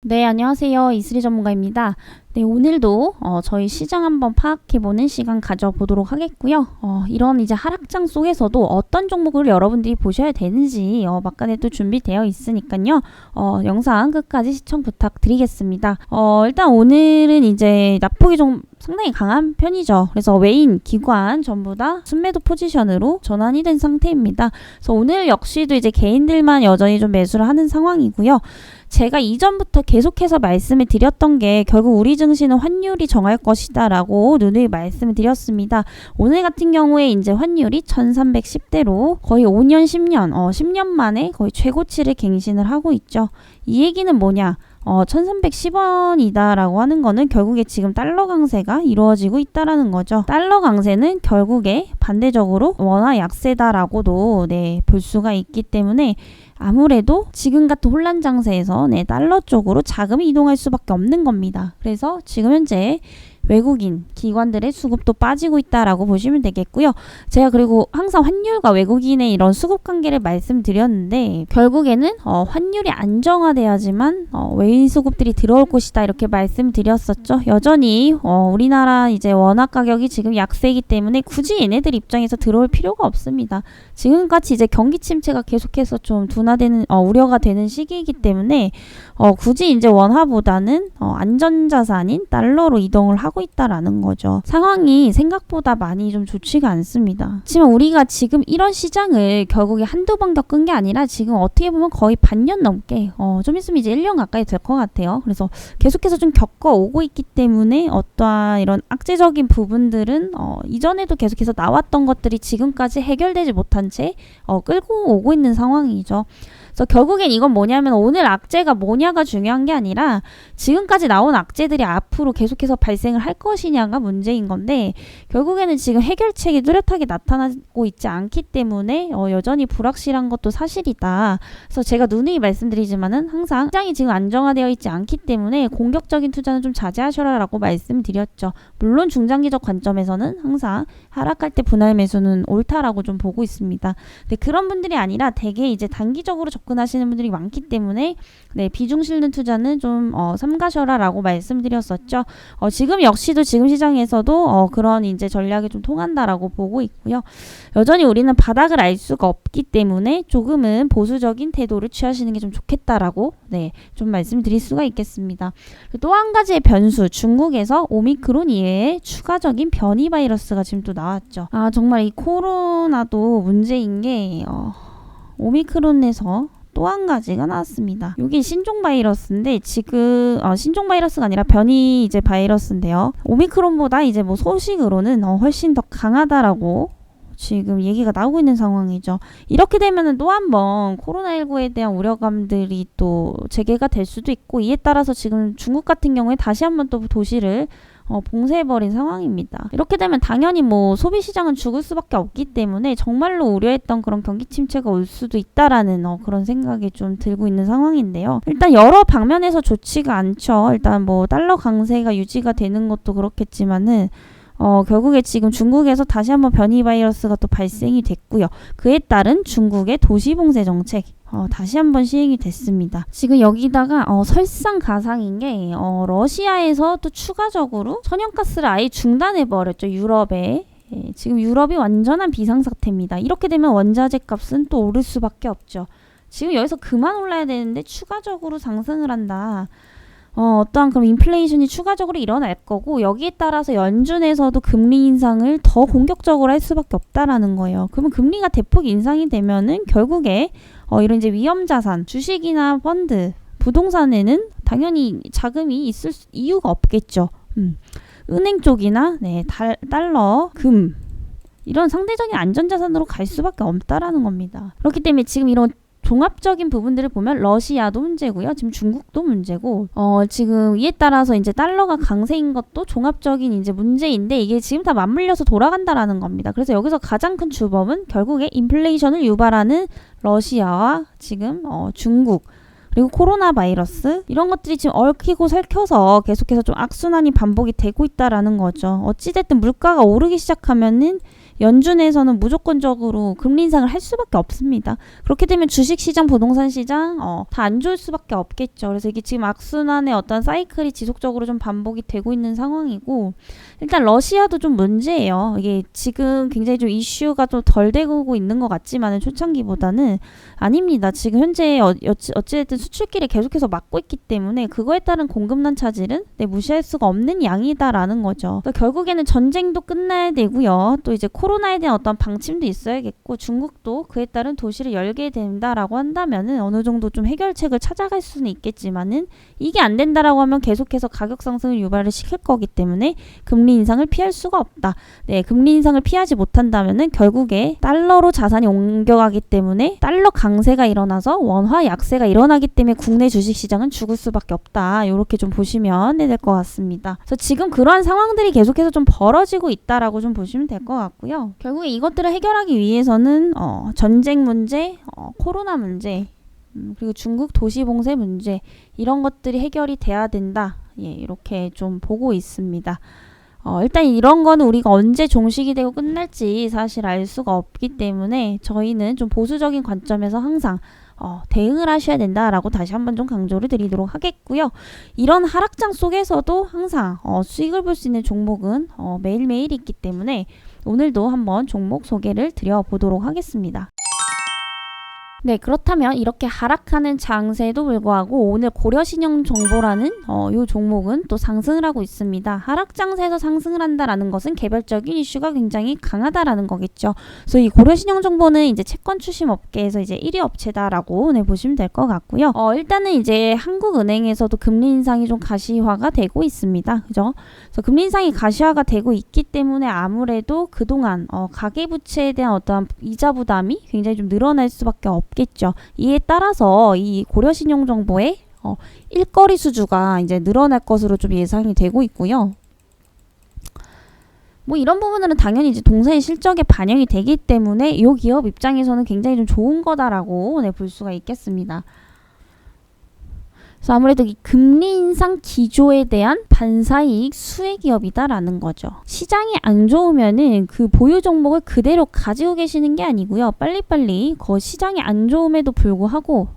네, 안녕하세요. 이슬이 전문가입니다. 네, 오늘도 저희 시장 한번 파악해보는 시간 가져보도록 하겠고요. 이런 이제 하락장 속에서도 어떤 종목을 여러분들이 보셔야 되는지 막간에 또 준비되어 있으니까요. 영상 끝까지 시청 부탁드리겠습니다. 일단 오늘은 이제 낙폭이 좀 상당히 강한 편이죠. 그래서 외인, 기관 전부 다 순매도 포지션으로 전환이 된 상태입니다. 그래서 오늘 역시도 이제 개인들만 여전히 좀 매수를 하는 상황이고요. 제가 이전부터 계속해서 말씀을 드렸던 게 결국 우리 증시는 환율이 정할 것이다 라고 누누이 말씀을 드렸습니다. 오늘 같은 경우에 이제 환율이 1310대로 거의 5년, 10년, 10년 만에 거의 최고치를 갱신을 하고 있죠. 이 얘기는 뭐냐? 1310원이다 라고 하는 거는 결국에 지금 달러 강세가 이루어지고 있다라는 거죠. 달러 강세는 결국에 반대적으로 원화 약세다라고도 볼 수가 있기 때문에 아무래도 지금 같은 혼란 장세에서 달러 쪽으로 자금이 이동할 수밖에 없는 겁니다. 그래서 지금 현재 외국인 기관들의 수급도 빠지고 있다라고 보시면 되겠고요. 제가 그리고 항상 환율과 외국인의 이런 수급 관계를 말씀드렸는데 결국에는 환율이 안정화돼야지만 외인 수급들이 들어올 것이다 이렇게 말씀드렸었죠. 여전히 우리나라 이제 원화 가격이 지금 약세이기 때문에 굳이 얘네들 입장에서 들어올 필요가 없습니다. 지금같이 이제 경기 침체가 계속해서 좀 둔화되는 우려가 되는 시기이기 때문에 굳이 이제 원화보다는 안전자산인 달러로 이동을 하고 있다라는 거죠. 상황이 생각보다 많이 좀 좋지가 않습니다. 하지만 우리가 지금 이런 시장을 결국에 한두 번 겪은 게 아니라 지금 어떻게 보면 거의 반년 넘게 좀 있으면 이제 1년 가까이 될 것 같아요. 그래서 계속해서 좀 겪어오고 있기 때문에 어떠한 이런 악재적인 부분들은 이전에도 계속해서 나왔던 것들이 지금까지 해결되지 못한 채 끌고 오고 있는 상황이죠. 그래서 결국엔 이건 뭐냐면 오늘 악재가 뭐냐가 중요한 게 아니라 지금까지 나온 악재들이 앞으로 계속해서 발생을 할 것이냐가 문제인 건데 결국에는 지금 해결책이 뚜렷하게 나타나고 있지 않기 때문에 여전히 불확실한 것도 사실이다. 그래서 제가 누누이 말씀드리지만은 항상 시장이 지금 안정화되어 있지 않기 때문에 공격적인 투자는 좀 자제하셔라 라고 말씀드렸죠. 물론 중장기적 관점에서는 항상 하락할 때 분할 매수는 옳다라고 좀 보고 있습니다. 근데 그런 분들이 아니라 대개 이제 단기적으로 접근하시는 분들이 많기 때문에 비중 실는 투자는 좀 삼가셔라 라고 말씀드렸었죠. 지금 역시도 지금 시장에서도 그런 이제 전략이 좀 통한다라고 보고 있고요. 여전히 우리는 바닥을 알 수가 없기 때문에 조금은 보수적인 태도를 취하시는 게 좀 좋겠다라고 좀 말씀드릴 수가 있겠습니다. 또 한 가지의 변수, 중국에서 오미크론 이외에 추가적인 변이 바이러스가 지금 또 나왔죠. 정말 이 코로나도 문제인 게 오미크론에서 또 한 가지가 나왔습니다. 이게 신종 바이러스인데 지금 신종 바이러스가 아니라 변이 이제 바이러스인데요. 오미크론보다 이제 뭐 소식으로는 훨씬 더 강하다라고 지금 얘기가 나오고 있는 상황이죠. 이렇게 되면은 또 한 번 코로나19에 대한 우려감들이 또 재개가 될 수도 있고 이에 따라서 지금 중국 같은 경우에 다시 한번 또 도시를 봉쇄해버린 상황입니다. 이렇게 되면 당연히 뭐 소비시장은 죽을 수밖에 없기 때문에 정말로 우려했던 그런 경기 침체가 올 수도 있다라는 그런 생각이 좀 들고 있는 상황인데요. 일단 여러 방면에서 좋지가 않죠. 일단 뭐 달러 강세가 유지가 되는 것도 그렇겠지만은 결국에 지금 중국에서 다시 한번 변이 바이러스가 또 발생이 됐고요. 그에 따른 중국의 도시봉쇄 정책 다시 한번 시행이 됐습니다. 지금 여기다가 설상가상인 게 러시아에서 또 추가적으로 천연가스를 아예 중단해버렸죠. 유럽에. 지금 유럽이 완전한 비상사태입니다. 이렇게 되면 원자재 값은 또 오를 수밖에 없죠. 지금 여기서 그만 올라야 되는데 추가적으로 상승을 한다. 어떠한 그런 인플레이션이 추가적으로 일어날 거고 여기에 따라서 연준에서도 금리 인상을 더 공격적으로 할 수밖에 없다라는 거예요. 그러면 금리가 대폭 인상이 되면은 결국에 이런 이제 위험자산, 주식이나 펀드, 부동산에는 당연히 자금이 있을 이유가 없겠죠. 은행 쪽이나 달러, 금 이런 상대적인 안전자산으로 갈 수밖에 없다라는 겁니다. 그렇기 때문에 지금 이런 종합적인 부분들을 보면 러시아도 문제고요. 지금 중국도 문제고, 지금 이에 따라서 이제 달러가 강세인 것도 종합적인 이제 문제인데 이게 지금 다 맞물려서 돌아간다라는 겁니다. 그래서 여기서 가장 큰 주범은 결국에 인플레이션을 유발하는 러시아와 지금 중국, 그리고 코로나 바이러스 이런 것들이 지금 얽히고 설켜서 계속해서 좀 악순환이 반복이 되고 있다라는 거죠. 어찌됐든 물가가 오르기 시작하면은 연준에서는 무조건적으로 금리 인상을 할 수밖에 없습니다. 그렇게 되면 주식시장, 부동산 시장 다 안 좋을 수밖에 없겠죠. 그래서 이게 지금 악순환의 어떤 사이클이 지속적으로 좀 반복이 되고 있는 상황이고, 일단 러시아도 좀 문제예요. 이게 지금 굉장히 좀 이슈가 좀 덜 되고 있는 것 같지만은 초창기보다는 아닙니다. 지금 현재 어찌됐든 수출길에 계속해서 막고 있기 때문에 그거에 따른 공급난 차질은 무시할 수가 없는 양이다라는 거죠. 또 결국에는 전쟁도 끝나야 되고요. 또 이제 코로나에 대한 어떤 방침도 있어야겠고, 중국도 그에 따른 도시를 열게 된다라고 한다면은 어느 정도 좀 해결책을 찾아갈 수는 있겠지만은 이게 안 된다라고 하면 계속해서 가격 상승을 유발을 시킬 거기 때문에 금리 인상을 피할 수가 없다. 금리 인상을 피하지 못한다면은 결국에 달러로 자산이 옮겨가기 때문에 달러 강세가 일어나서 원화 약세가 일어나기 때문에 국내 주식시장은 죽을 수밖에 없다. 이렇게 좀 보시면 될 것 같습니다. 그래서 지금 그러한 상황들이 계속해서 좀 벌어지고 있다라고 좀 보시면 될 것 같고요. 결국에 이것들을 해결하기 위해서는 전쟁 문제, 코로나 문제, 그리고 중국 도시 봉쇄 문제 이런 것들이 해결이 돼야 된다. 이렇게 좀 보고 있습니다. 일단 이런 거는 우리가 언제 종식이 되고 끝날지 사실 알 수가 없기 때문에 저희는 좀 보수적인 관점에서 항상 대응을 하셔야 된다라고 다시 한번 좀 강조를 드리도록 하겠고요. 이런 하락장 속에서도 항상 수익을 볼 수 있는 종목은 매일매일 있기 때문에 오늘도 한번 종목 소개를 드려보도록 하겠습니다. 그렇다면 이렇게 하락하는 장세에도 불구하고 오늘 고려신용정보라는 이 종목은 또 상승을 하고 있습니다. 하락장세에서 상승을 한다라는 것은 개별적인 이슈가 굉장히 강하다라는 거겠죠. 그래서 이 고려신용정보는 이제 채권 추심 업계에서 이제 1위 업체다라고 보시면 될 것 같고요. 일단은 이제 한국은행에서도 금리 인상이 좀 가시화가 되고 있습니다. 그죠? 그래서 금리 인상이 가시화가 되고 있기 때문에 아무래도 그동안 가계부채에 대한 어떤 이자 부담이 굉장히 좀 늘어날 수밖에 없겠죠. 이에 따라서 이 고려신용정보의 일거리 수주가 이제 늘어날 것으로 좀 예상이 되고 있고요. 이런 부분들은 당연히 이제 동사의 실적에 반영이 되기 때문에 이 기업 입장에서는 굉장히 좀 좋은 거다라고 볼 수가 있겠습니다. 그래서 아무래도 이 금리 인상 기조에 대한 반사이익 수혜 기업이다라는 거죠. 시장이 안 좋으면은 그 보유 종목을 그대로 가지고 계시는 게 아니고요. 빨리빨리 그 시장이 안 좋음에도 불구하고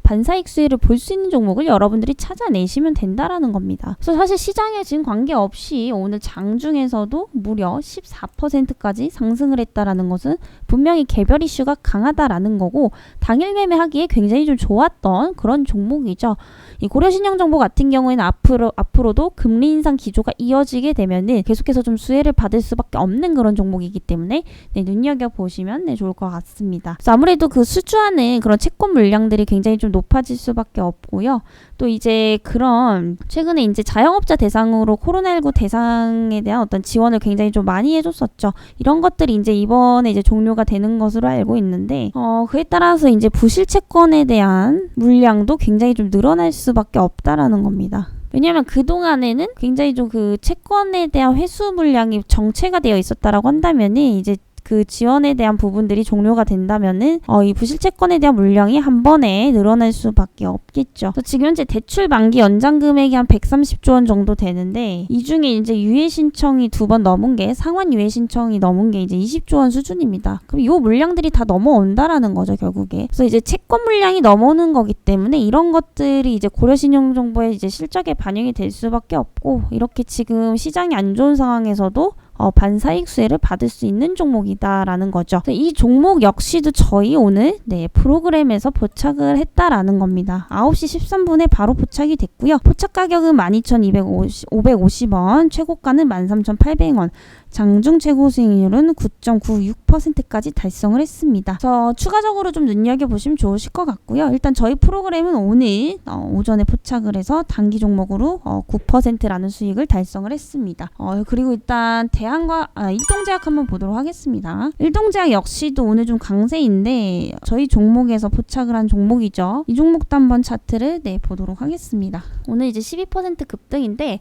반사이익 수혜를 볼 수 있는 종목을 여러분들이 찾아내시면 된다라는 겁니다. 그래서 사실 시장에 지금 관계없이 오늘 장중에서도 무려 14%까지 상승을 했다라는 것은 분명히 개별 이슈가 강하다라는 거고 당일 매매하기에 굉장히 좀 좋았던 그런 종목이죠. 이 고려신용정보 같은 경우에는 앞으로도 금리 인상 기조가 이어지게 되면은 계속해서 좀 수혜를 받을 수밖에 없는 그런 종목이기 때문에 눈여겨보시면 좋을 것 같습니다. 그래서 아무래도 그 수주하는 그런 채권 물량들이 굉장히 좀 높아질 수밖에 없고요. 또 이제 그런 최근에 이제 자영업자 대상으로 코로나19 대상에 대한 어떤 지원을 굉장히 좀 많이 해줬었죠. 이런 것들이 이제 이번에 이제 종료가 되는 것으로 알고 있는데 그에 따라서 이제 부실 채권에 대한 물량도 굉장히 좀 늘어날 수밖에 없다라는 겁니다. 왜냐하면 그동안에는 굉장히 좀 그 채권에 대한 회수 물량이 정체가 되어 있었다라고 한다면은 이제 그 지원에 대한 부분들이 종료가 된다면은 이 부실 채권에 대한 물량이 한 번에 늘어날 수밖에 없겠죠. 그래서 지금 현재 대출 만기 연장 금액이 한 130조 원 정도 되는데 이 중에 이제 유예 신청이 2번 넘은 게 상환 유예 신청이 넘은 게 이제 20조 원 수준입니다. 그럼 이 물량들이 다 넘어온다라는 거죠, 결국에. 그래서 이제 채권 물량이 넘어오는 거기 때문에 이런 것들이 이제 고려신용정보에 이제 실적에 반영이 될 수밖에 없고 이렇게 지금 시장이 안 좋은 상황에서도 반사이익 수혜를 받을 수 있는 종목이다라는 거죠. 이 종목 역시도 저희 오늘 프로그램에서 포착을 했다라는 겁니다. 9시 13분에 바로 포착이 됐고요. 포착 가격은 12,550원, 최고가는 13,800원. 장중 최고 수익률은 9.96%까지 달성을 했습니다. 그래서 추가적으로 좀 눈여겨보시면 좋으실 것 같고요. 일단 저희 프로그램은 오늘 오전에 포착을 해서 단기 종목으로 9%라는 수익을 달성을 했습니다. 그리고 일단 일동제약 한번 보도록 하겠습니다. 일동제약 역시도 오늘 좀 강세인데 저희 종목에서 포착을 한 종목이죠. 이 종목도 한번 차트를 보도록 하겠습니다. 오늘 이제 12% 급등인데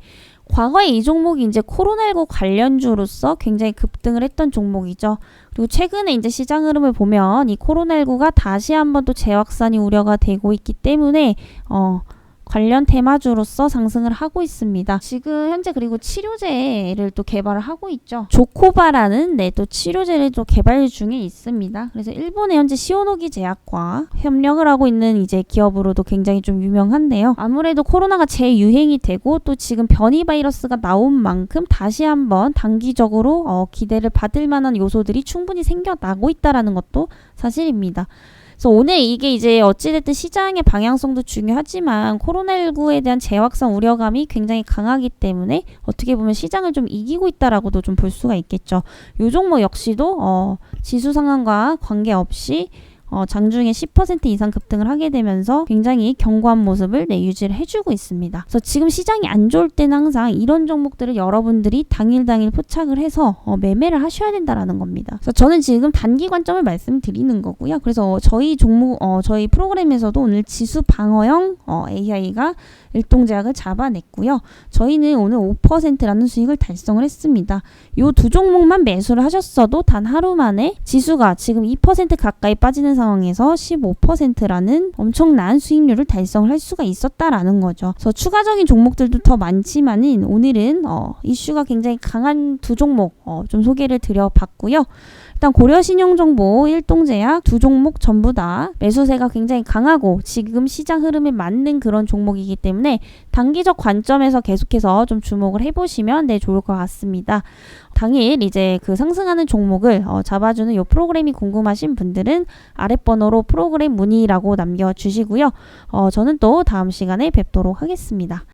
과거에 이 종목이 이제 코로나19 관련주로서 굉장히 급등을 했던 종목이죠. 그리고 최근에 이제 시장 흐름을 보면 이 코로나19가 다시 한번 또 재확산이 우려가 되고 있기 때문에 관련 테마주로서 상승을 하고 있습니다. 지금 현재 그리고 치료제를 또 개발을 하고 있죠. 조코바라는 또 치료제를 또 개발 중에 있습니다. 그래서 일본의 현재 시오노기 제약과 협력을 하고 있는 이제 기업으로도 굉장히 좀 유명한데요. 아무래도 코로나가 재유행이 되고 또 지금 변이 바이러스가 나온 만큼 다시 한번 단기적으로 기대를 받을 만한 요소들이 충분히 생겨나고 있다라는 것도 사실입니다. 그래서 오늘 이게 이제 어찌됐든 시장의 방향성도 중요하지만 코로나19에 대한 재확산 우려감이 굉장히 강하기 때문에 어떻게 보면 시장을 좀 이기고 있다라고도 좀 볼 수가 있겠죠. 요 종목 역시도 지수 상황과 관계없이 장중에 10% 이상 급등을 하게 되면서 굉장히 견고한 모습을 유지를 해주고 있습니다. 그래서 지금 시장이 안 좋을 때는 항상 이런 종목들을 여러분들이 당일 포착을 해서 매매를 하셔야 된다라는 겁니다. 그래서 저는 지금 단기 관점을 말씀드리는 거고요. 그래서 저희 프로그램에서도 오늘 지수 방어형 AI가 일동제약을 잡아냈고요. 저희는 오늘 5%라는 수익을 달성을 했습니다. 이 두 종목만 매수를 하셨어도 단 하루 만에 지수가 지금 2% 가까이 빠지는 상황에서 15%라는 엄청난 수익률을 달성을 할 수가 있었다라는 거죠. 그래서 추가적인 종목들도 더 많지만은 오늘은 이슈가 굉장히 강한 두 종목 좀 소개를 드려봤고요. 일단 고려신용정보, 일동제약 두 종목 전부 다 매수세가 굉장히 강하고 지금 시장 흐름에 맞는 그런 종목이기 때문에 단기적 관점에서 계속해서 좀 주목을 해보시면 좋을 것 같습니다. 당일 이제 그 상승하는 종목을 잡아주는 이 프로그램이 궁금하신 분들은 아랫번호로 프로그램 문의라고 남겨주시고요. 저는 또 다음 시간에 뵙도록 하겠습니다.